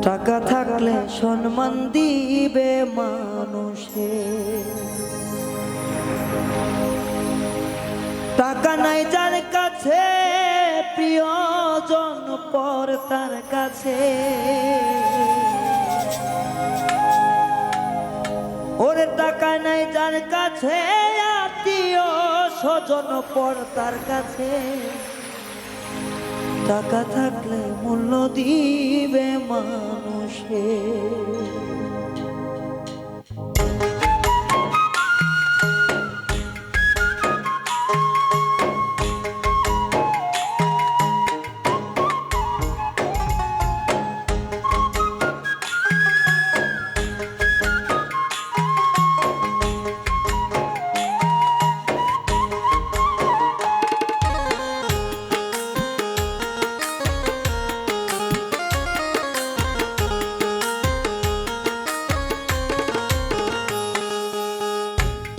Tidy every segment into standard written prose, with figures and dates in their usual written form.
টাকা থাকলে সম্মান দিবে মানুষে, টাকা নাই যার কাছে প্রিয়জন পর তার কাছে। ওরে টাকা নাই যার কাছে আত্মীয় স্বজন পর তার কাছে। টাকা থাকলে মূল্য দিবে মানুষে।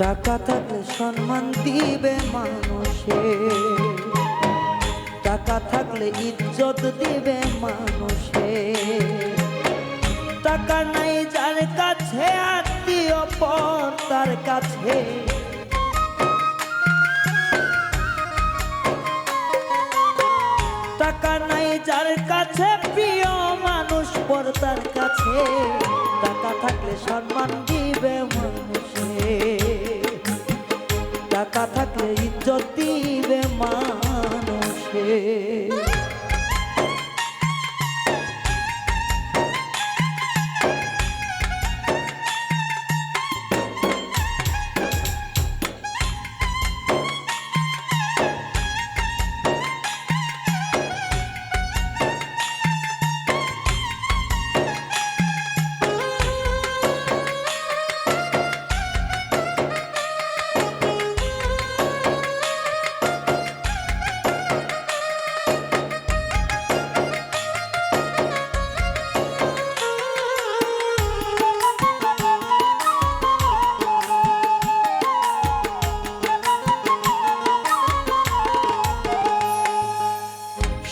টাকা থাকলে সম্মান দিবে মানুষে, টাকা থাকলে ইজ্জত দিবে মানুষে। টাকা নাই যার কাছে আত্মীয় পর তার কাছে। টাকা নাই যার কাছে প্রিয় মানুষ পর তার কাছে। টাকা থাকলে সম্মান দিবে মানুষে, টাকা থাকলে ইজ্জত দিবে মানুষে।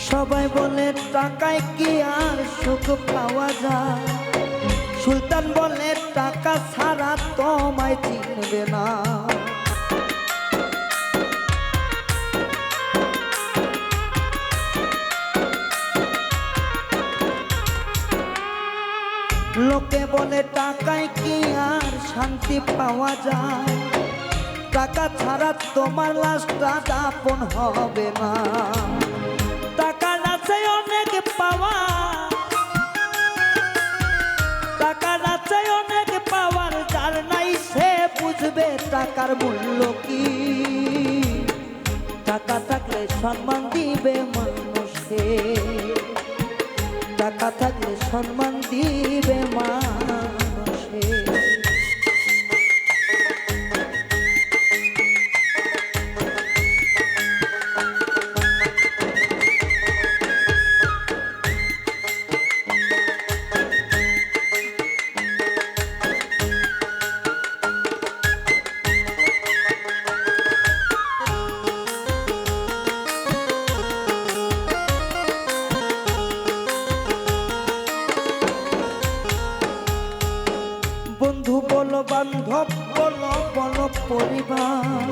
সবাই বলে টাকায় কি আর সুখ পাওয়া যায়, সুলতান বলে টাকা ছাড়া তোমায় চিনবে না। লোকে বলে টাকায় কি আর শান্তি পাওয়া যায়, টাকা ছাড়া তোমার লাশটা দাফন হবে না। টাকা আছে অনেক পাওয়া, টাকা আছে অনেক পাওয়ার, যার নাই সে বুঝবে টাকার মূল্য কি। টাকা থাকলে সম্মান দিবে মানুষকে, টাকা থাকলে সম্মান দিবে মানুষে। বন্ধু বলো বান্ধব বলো বলো পরিবার,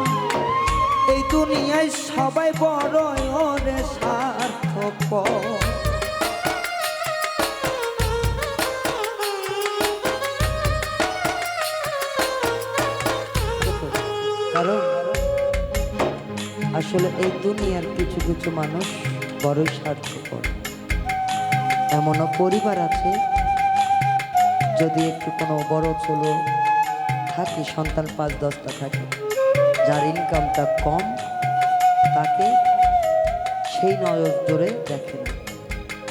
এই দুনিয়ায় সবাই বড় ওরে স্বার্থপর। কারণ আসলে এই দুনিয়ার কিছু কিছু মানুষ বড়ই স্বার্থপর। এমনও পরিবার আছে যদি একটু কোনো বড় ছোলো থাকে, সন্তান ৫-১০টা থাকে, যার ইনকামটা কম তাকে সেই নজরে দেখে না।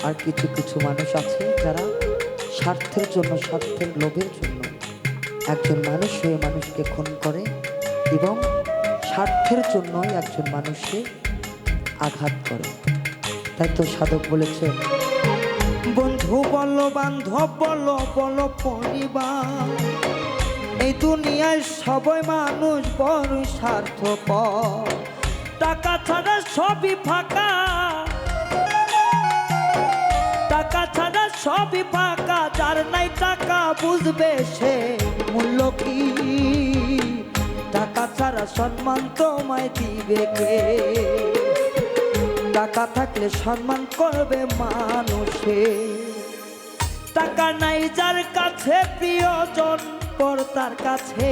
আর কিছু কিছু মানুষ আছে যারা স্বার্থের জন্য, স্বার্থের লোভের জন্য একজন মানুষ হয়ে মানুষকে খুন করে এবং স্বার্থের জন্যই একজন মানুষকে আঘাত করে। তাই তো সাধক বলেছে, বন্ধু বলো বান্ধব বলো বলো পরিবার, এই দুনিয়ায় সবাই মানুষ বড় স্বার্থপর। টাকা ছাড়া সবই ফাঁকা, টাকা ছাড়া সবই ফাঁকা, যার নাই টাকা বুঝবে সে মূল্য কি, টাকা ছাড়া সম্মান তোমায় দিবে কে, টাকা থাকলে সম্মান করবে মানুষে। টাকা নাই যার কাছে প্রিয়জন পর তার কাছে,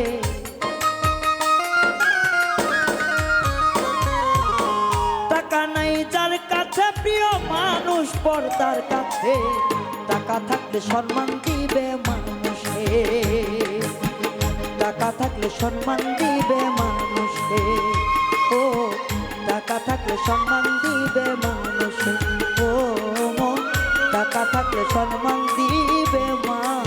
টাকা নাই যার কাছে প্রিয় মানুষ পর তার কাছে, টাকা থাকলে সম্মান দিবে মানুষে, টাকা থাকলে সম্মান দিবে মানুষে, ও টাকা থাকলে সম্মান দিবে মানুষে, ও মন টাকা থাকলে সম্মান দিবে মানুষে।